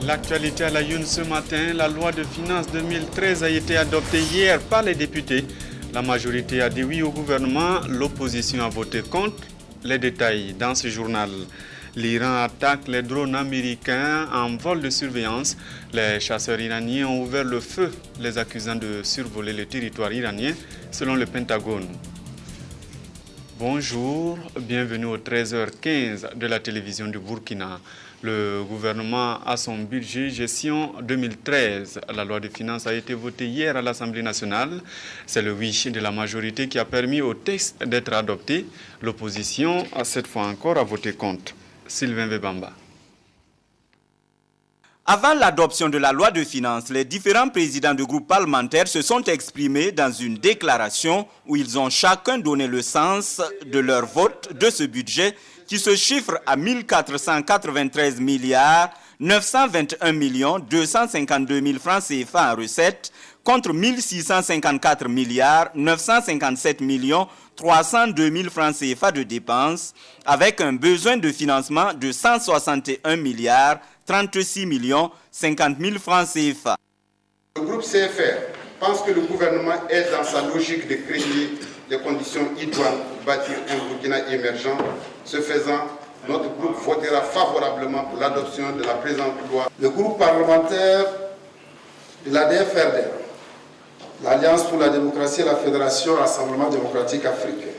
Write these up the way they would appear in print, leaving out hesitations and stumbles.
L'actualité à la une ce matin, la loi de finances 2013 a été adoptée hier par les députés. La majorité a dit oui au gouvernement, l'opposition a voté contre. Les détails dans ce journal. L'Iran attaque les drones américains en vol de surveillance. Les chasseurs iraniens ont ouvert le feu, les accusant de survoler le territoire iranien, selon le Pentagone. Bonjour, bienvenue au 13h15 de la télévision du Burkina. Le gouvernement a son budget gestion 2013. La loi de finances a été votée hier à l'Assemblée nationale. C'est le oui de la majorité qui a permis au texte d'être adopté. L'opposition, cette fois encore, a voté contre. Sylvain Webamba. Avant l'adoption de la loi de finances, les différents présidents de groupes parlementaires se sont exprimés dans une déclaration où ils ont chacun donné le sens de leur vote de ce budget qui se chiffre à 1493 milliards 921 millions 252 000 francs CFA en recettes contre 1654 milliards 957 millions 302 000 francs CFA de dépenses avec un besoin de financement de 161 milliards 36 millions 50 000 francs CFA. Le groupe CFR pense que le gouvernement est dans sa logique de créer les conditions idoines pour bâtir un Burkina émergent. Ce faisant, notre groupe votera favorablement pour l'adoption de la présente loi. Le groupe parlementaire de l'ADFRD, l'Alliance pour la démocratie et la Fédération Rassemblement démocratique africain,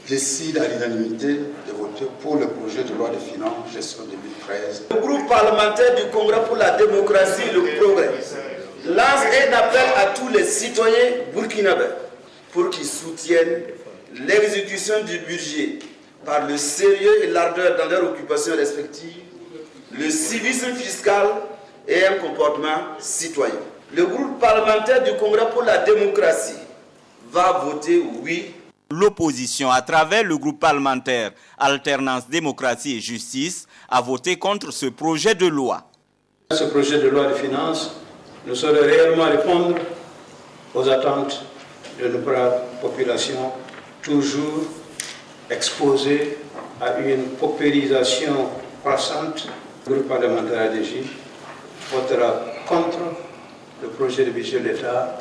décide à l'unanimité de voter pour le projet de loi de finances gestion 2013. Le groupe parlementaire du Congrès pour la démocratie et le progrès lance un appel à tous les citoyens burkinabés pour qu'ils soutiennent l'exécution du budget par le sérieux et l'ardeur dans leurs occupations respectives, le civisme fiscal et un comportement citoyen. Le groupe parlementaire du Congrès pour la démocratie va voter oui. L'opposition, à travers le groupe parlementaire Alternance, Démocratie et Justice, a voté contre ce projet de loi. Ce projet de loi de finances ne saurait réellement répondre aux attentes de nos braves populations, toujours exposées à une paupérisation croissante. Le groupe parlementaire ADJ votera contre le projet de budget de l'État.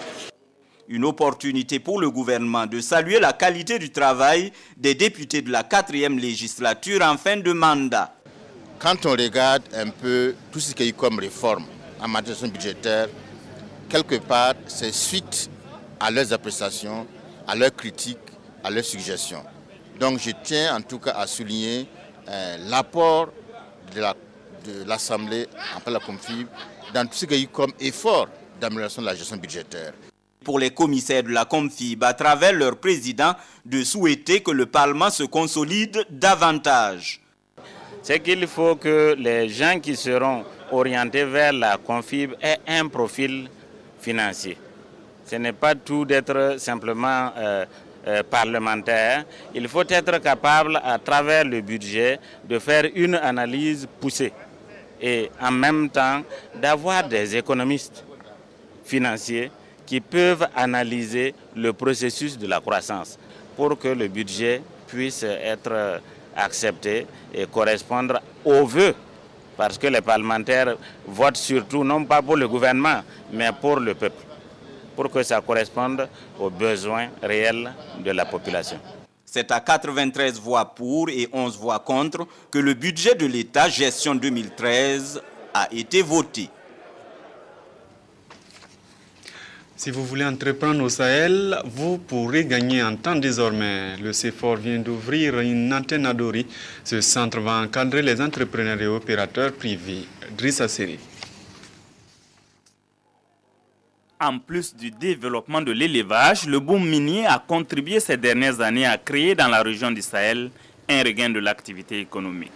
Une opportunité pour le gouvernement de saluer la qualité du travail des députés de la 4e législature en fin de mandat. Quand on regarde un peu tout ce qu'il y a eu comme réforme en matière budgétaire, quelque part, c'est suite à leurs appréciations, à leurs critiques, à leurs suggestions. Donc je tiens en tout cas à souligner l'apport de l'Assemblée, en la COMFIB, dans tout ce qu'il y a eu comme effort d'amélioration de la gestion budgétaire. Pour les commissaires de la COMFIB, à travers leur président, de souhaiter que le Parlement se consolide davantage. C'est qu'il faut que les gens qui seront orientés vers la COMFIB aient un profil financier. Ce n'est pas tout d'être simplement parlementaire. Il faut être capable, à travers le budget, de faire une analyse poussée et en même temps d'avoir des économistes financiers qui peuvent analyser le processus de la croissance pour que le budget puisse être accepté et correspondre aux vœux. Parce que les parlementaires votent surtout, non pas pour le gouvernement, mais pour le peuple, pour que ça corresponde aux besoins réels de la population. C'est à 93 voix pour et 11 voix contre que le budget de l'État gestion 2013 a été voté. Si vous voulez entreprendre au Sahel, vous pourrez gagner en temps désormais. Le CEFOR vient d'ouvrir une antenne à Dori. Ce centre va encadrer les entrepreneurs et opérateurs privés. Drissa Seri. En plus du développement de l'élevage, le boom minier a contribué ces dernières années à créer dans la région du Sahel un regain de l'activité économique.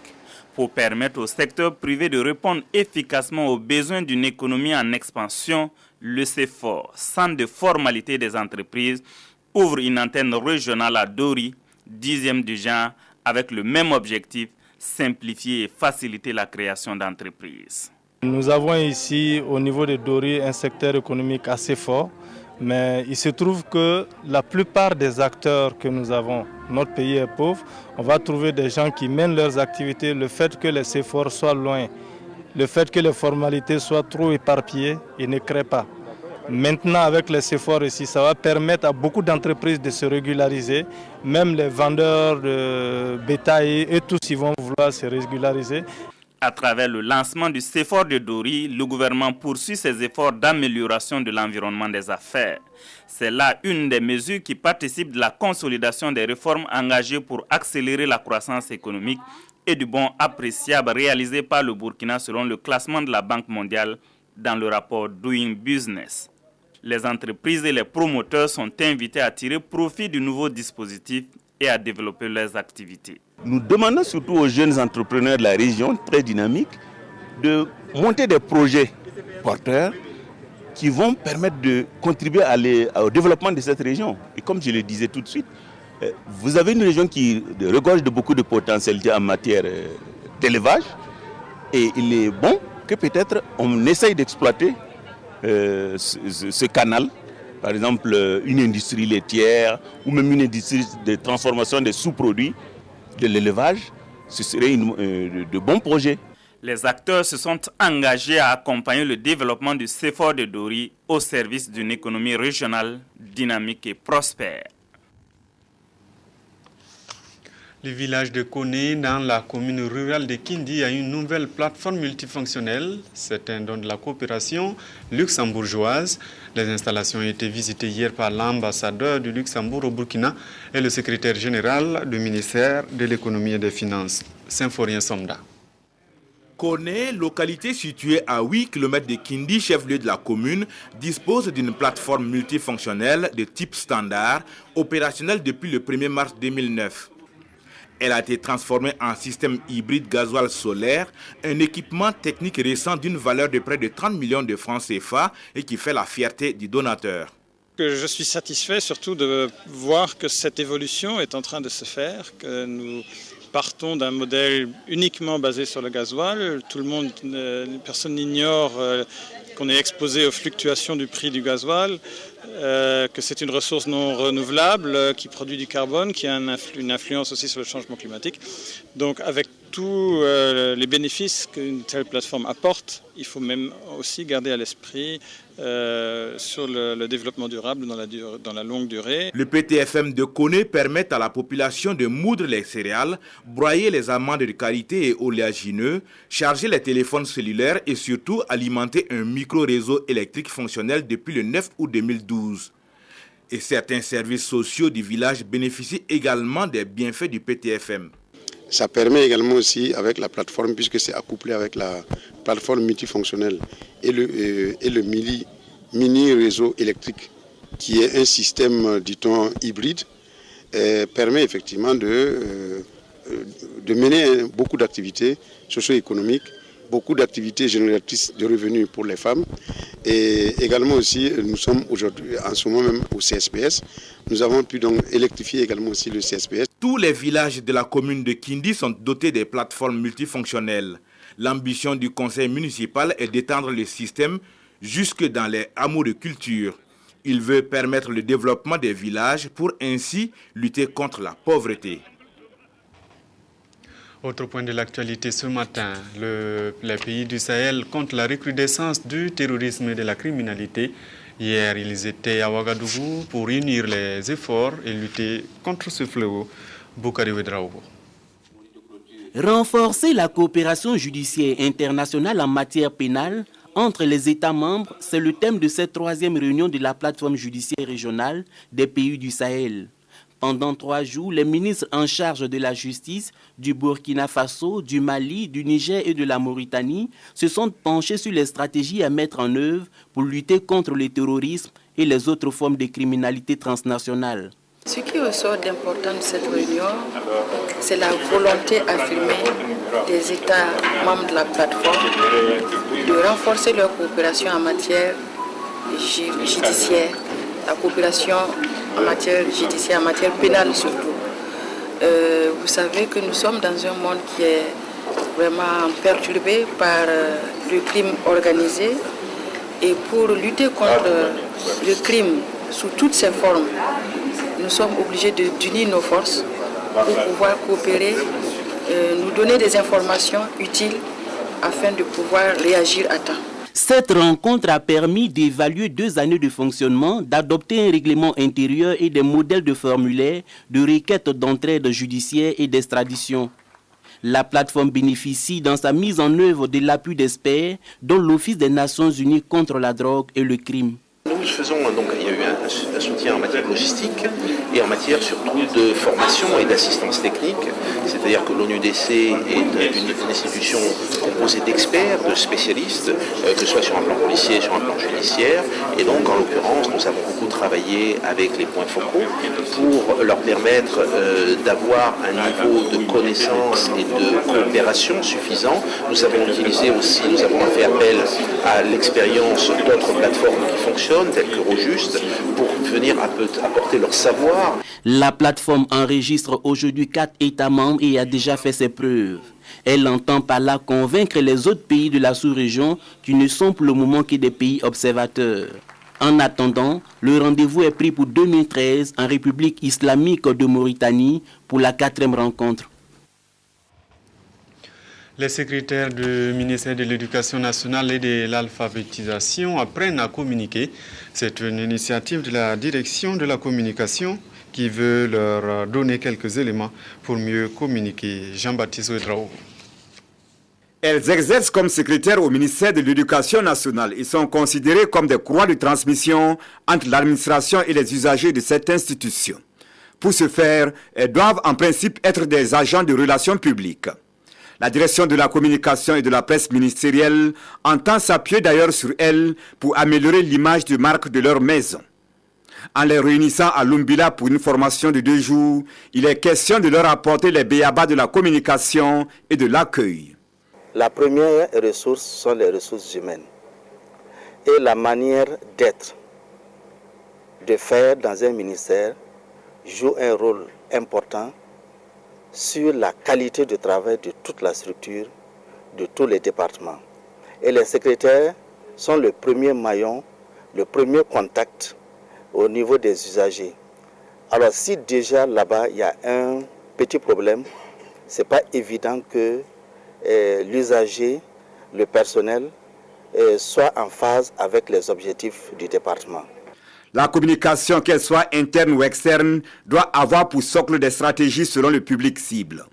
Pour permettre au secteur privé de répondre efficacement aux besoins d'une économie en expansion, le CEFOR, centre de formalité des entreprises, ouvre une antenne régionale à Dori, 10e du genre, avec le même objectif, simplifier et faciliter la création d'entreprises. Nous avons ici, au niveau de Dori, un secteur économique assez fort, mais il se trouve que la plupart des acteurs que nous avons, notre pays est pauvre, on va trouver des gens qui mènent leurs activités, le fait que les CEFOR soient loin le fait que les formalités soient trop éparpillées et ne créent pas. Maintenant, avec les CFOR ici, ça va permettre à beaucoup d'entreprises de se régulariser. Même les vendeurs de bétail et tous, ils vont vouloir se régulariser. À travers le lancement du CFOR de Dori, le gouvernement poursuit ses efforts d'amélioration de l'environnement des affaires. C'est là une des mesures qui participe de la consolidation des réformes engagées pour accélérer la croissance économique et du bond appréciable réalisé par le Burkina selon le classement de la Banque mondiale dans le rapport Doing Business. Les entreprises et les promoteurs sont invités à tirer profit du nouveau dispositif et à développer leurs activités. Nous demandons surtout aux jeunes entrepreneurs de la région, très dynamiques, de monter des projets porteurs qui vont permettre de contribuer au développement de cette région. Et comme je le disais tout de suite, vous avez une région qui regorge de beaucoup de potentialités en matière d'élevage. Et il est bon que peut-être on essaye d'exploiter ce canal. Par exemple, une industrie laitière ou même une industrie de transformation des sous-produits de l'élevage, ce serait de bons projets. Les acteurs se sont engagés à accompagner le développement du CFOR de Dori au service d'une économie régionale dynamique et prospère. Le village de Koné, dans la commune rurale de Kindi, a une nouvelle plateforme multifonctionnelle. C'est un don de la coopération luxembourgeoise. Les installations ont été visitées hier par l'ambassadeur du Luxembourg au Burkina et le secrétaire général du ministère de l'économie et des finances, Symphorien Somda. Koné, localité située à 8 km de Kindi, chef-lieu de la commune, dispose d'une plateforme multifonctionnelle de type standard, opérationnelle depuis le 1er mars 2009. Elle a été transformée en système hybride gasoil solaire, un équipement technique récent d'une valeur de près de 30 millions de francs CFA et qui fait la fierté du donateur. Je suis satisfait surtout de voir que cette évolution est en train de se faire, que nous partons d'un modèle uniquement basé sur le gasoil. Tout le monde, personne n'ignore qu'on est exposé aux fluctuations du prix du gasoil, que c'est une ressource non renouvelable qui produit du carbone, qui a une influence aussi sur le changement climatique. Donc avec tous les bénéfices qu'une telle plateforme apporte, il faut même aussi garder à l'esprit sur le développement durable dans la longue durée. Le PTFM de Koné permet à la population de moudre les céréales, broyer les amandes de qualité et oléagineux, charger les téléphones cellulaires et surtout alimenter un micro-réseau électrique fonctionnel depuis le 9 août 2012. Et certains services sociaux du village bénéficient également des bienfaits du PTFM. Ça permet également aussi avec la plateforme, puisque c'est accouplé avec la plateforme multifonctionnelle et le mini réseau électrique, qui est un système, dit-on, hybride, permet effectivement de mener beaucoup d'activités socio-économiques, beaucoup d'activités génératrices de revenus pour les femmes. Et également aussi, nous sommes aujourd'hui, en ce moment même, au CSPS. Nous avons pu donc électrifier également aussi le CSPS. Tous les villages de la commune de Kindi sont dotés des plateformes multifonctionnelles. L'ambition du conseil municipal est d'étendre le système jusque dans les hameaux de culture. Il veut permettre le développement des villages pour ainsi lutter contre la pauvreté. Autre point de l'actualité ce matin, les pays du Sahel contre la recrudescence du terrorisme et de la criminalité. Hier, ils étaient à Ouagadougou pour unir les efforts et lutter contre ce fléau. Boukari Ouedraogo. Renforcer la coopération judiciaire internationale en matière pénale entre les États membres, c'est le thème de cette troisième réunion de la plateforme judiciaire régionale des pays du Sahel. Pendant 3 jours, les ministres en charge de la justice du Burkina Faso, du Mali, du Niger et de la Mauritanie se sont penchés sur les stratégies à mettre en œuvre pour lutter contre le terrorisme et les autres formes de criminalité transnationale. Ce qui ressort d'important de cette réunion, c'est la volonté affirmée des États membres de la plateforme de renforcer leur coopération en matière judiciaire, la coopération en matière judiciaire, en matière pénale surtout. Vous savez que nous sommes dans un monde qui est vraiment perturbé par le crime organisé, et pour lutter contre le crime sous toutes ses formes, nous sommes obligés d'unir nos forces pour pouvoir coopérer, nous donner des informations utiles afin de pouvoir réagir à temps. Cette rencontre a permis d'évaluer 2 années de fonctionnement, d'adopter un règlement intérieur et des modèles de formulaires de requêtes d'entraide judiciaire et d'extradition. La plateforme bénéficie dans sa mise en œuvre de l'appui d'experts, dont l'Office des Nations Unies contre la drogue et le crime. Nous faisons donc, il y a eu un soutien en matière logistique et en matière surtout de formation et d'assistance technique. C'est-à-dire que l'ONUDC est une institution composée d'experts, de spécialistes, que ce soit sur un plan policier, sur un plan judiciaire. Et donc, en l'occurrence, nous avons beaucoup travaillé avec les points focaux pour leur permettre d'avoir un niveau de connaissance et de coopération suffisant. Nous avons utilisé aussi, nous avons fait appel à l'expérience d'autres plateformes qui fonctionnent, telles que Rojuste, pour venir apporter leur savoir. La plateforme enregistre aujourd'hui 4 États membres et a déjà fait ses preuves. Elle entend par là convaincre les autres pays de la sous-région qui ne sont pour le moment que des pays observateurs. En attendant, le rendez-vous est pris pour 2013 en République islamique de Mauritanie pour la 4e rencontre. Les secrétaires du ministère de l'Éducation nationale et de l'alphabétisation apprennent à communiquer. C'est une initiative de la direction de la communication qui veut leur donner quelques éléments pour mieux communiquer. Jean-Baptiste Ouedraogo. Elles exercent comme secrétaires au ministère de l'Éducation nationale. Ils sont considérés comme des courroies de transmission entre l'administration et les usagers de cette institution. Pour ce faire, elles doivent en principe être des agents de relations publiques. La direction de la communication et de la presse ministérielle entend s'appuyer d'ailleurs sur elles pour améliorer l'image de marque de leur maison. En les réunissant à Lumbila pour une formation de 2 jours, il est question de leur apporter les béabas de la communication et de l'accueil. La première ressource sont les ressources humaines et la manière d'être, de faire dans un ministère joue un rôle important sur la qualité de travail de toute la structure, de tous les départements. Et les secrétaires sont le premier maillon, le premier contact au niveau des usagers. Alors si déjà là-bas il y a un petit problème, ce n'est pas évident que l'usager, le personnel, soit en phase avec les objectifs du département. La communication, qu'elle soit interne ou externe, doit avoir pour socle des stratégies selon le public cible.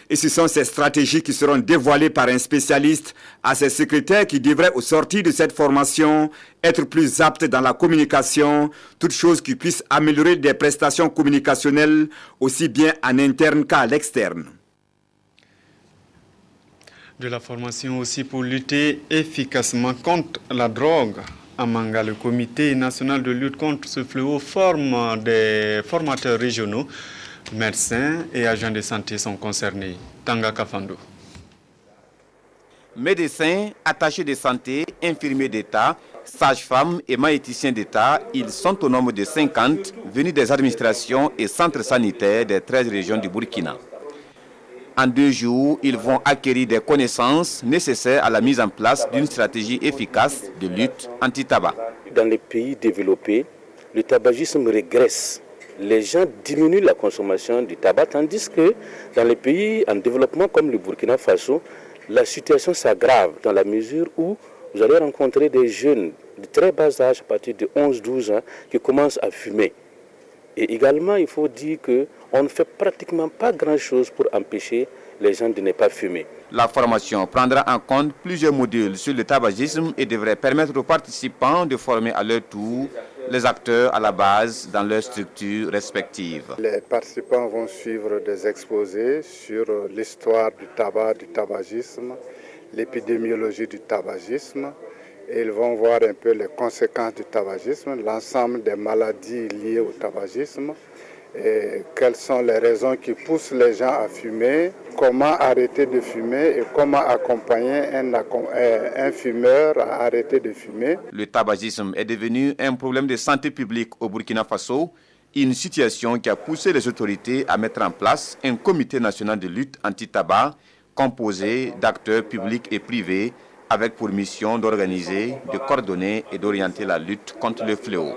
Et ce sont ces stratégies qui seront dévoilées par un spécialiste à ces secrétaires qui devraient, au sortir de cette formation, être plus aptes dans la communication, toute chose qui puisse améliorer des prestations communicationnelles aussi bien en interne qu'à l'externe. De la formation aussi pour lutter efficacement contre la drogue. À Manga, le comité national de lutte contre ce fléau forme des formateurs régionaux. Médecins et agents de santé sont concernés. Tanga Kafando. Médecins, attachés de santé, infirmiers d'État, sages-femmes et maïticiens d'État, ils sont au nombre de 50 venus des administrations et centres sanitaires des 13 régions du Burkina. En 2 jours, ils vont acquérir des connaissances nécessaires à la mise en place d'une stratégie efficace de lutte anti-tabac. Dans les pays développés, le tabagisme régresse. Les gens diminuent la consommation du tabac, tandis que dans les pays en développement comme le Burkina Faso, la situation s'aggrave dans la mesure où vous allez rencontrer des jeunes de très bas âge, à partir de 11-12 ans, qui commencent à fumer. Et également, il faut dire qu'on ne fait pratiquement pas grand-chose pour empêcher les gens de ne pas fumer. La formation prendra en compte plusieurs modules sur le tabagisme et devrait permettre aux participants de former à leur tour les acteurs à la base dans leurs structures respectives. Les participants vont suivre des exposés sur l'histoire du tabac, du tabagisme, l'épidémiologie du tabagisme. Et ils vont voir un peu les conséquences du tabagisme, l'ensemble des maladies liées au tabagisme, et quelles sont les raisons qui poussent les gens à fumer, comment arrêter de fumer et comment accompagner un fumeur à arrêter de fumer. Le tabagisme est devenu un problème de santé publique au Burkina Faso, une situation qui a poussé les autorités à mettre en place un comité national de lutte anti-tabac composé d'acteurs publics et privés avec pour mission d'organiser, de coordonner et d'orienter la lutte contre le fléau.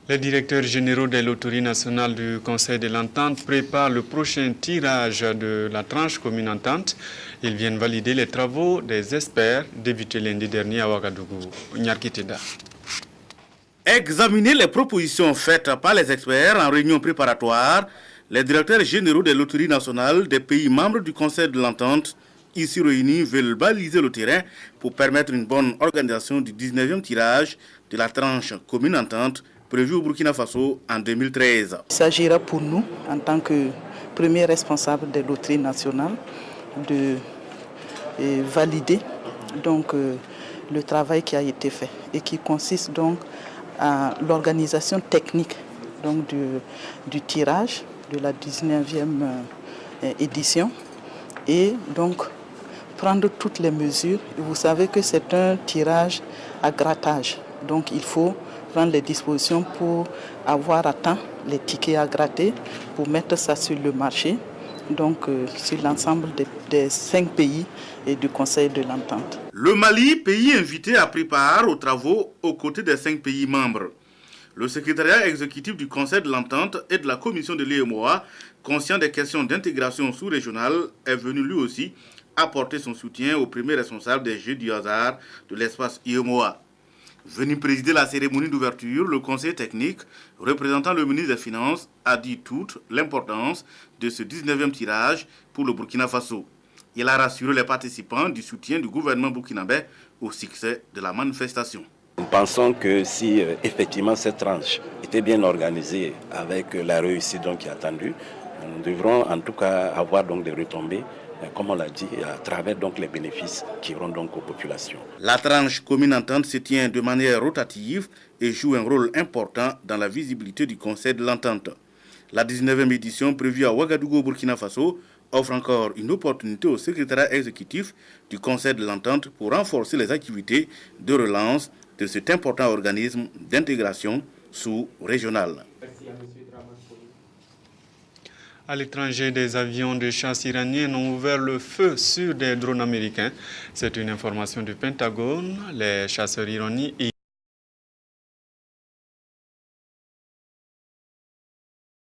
Les directeurs généraux des loteries nationales du Conseil de l'Entente préparent le prochain tirage de la tranche commune entente. Ils viennent valider les travaux des experts débutés lundi dernier à Ouagadougou. Nyarkiteda. Examiner les propositions faites par les experts en réunion préparatoire, les directeurs généraux des loteries nationales des pays membres du Conseil de l'Entente ici réunis veulent baliser le terrain pour permettre une bonne organisation du 19e tirage de la tranche commune entente prévu au Burkina Faso en 2013. Il s'agira pour nous, en tant que premier responsable des loteries nationales, de valider donc, le travail qui a été fait et qui consiste donc à l'organisation technique donc, du tirage de la 19e édition et donc prendre toutes les mesures. Vous savez que c'est un tirage à grattage, donc il faut prendre les dispositions pour avoir à temps les tickets à gratter, pour mettre ça sur le marché, donc sur l'ensemble des 5 pays et du Conseil de l'Entente. Le Mali, pays invité, a pris part aux travaux aux côtés des 5 pays membres. Le secrétariat exécutif du Conseil de l'Entente et de la Commission de l'UEMOA, conscient des questions d'intégration sous-régionale, est venu lui aussi apporter son soutien au premier responsable des Jeux du hasard de l'espace UEMOA. Venu présider la cérémonie d'ouverture, le conseiller technique, représentant le ministre des Finances, a dit toute l'importance de ce 19e tirage pour le Burkina Faso. Il a rassuré les participants du soutien du gouvernement burkinabé au succès de la manifestation. Nous pensons que si effectivement cette tranche était bien organisée avec la réussite donc, qui est attendue, nous devrons en tout cas avoir donc des retombées, comme on l'a dit, à travers donc les bénéfices qui iront donc aux populations. La tranche commune entente se tient de manière rotative et joue un rôle important dans la visibilité du Conseil de l'Entente. La 19e édition prévue à Ouagadougou, Burkina Faso, offre encore une opportunité au secrétariat exécutif du Conseil de l'Entente pour renforcer les activités de relance de cet important organisme d'intégration sous-régionale. À l'étranger, des avions de chasse iraniens ont ouvert le feu sur des drones américains. C'est une information du Pentagone. Les chasseurs iraniens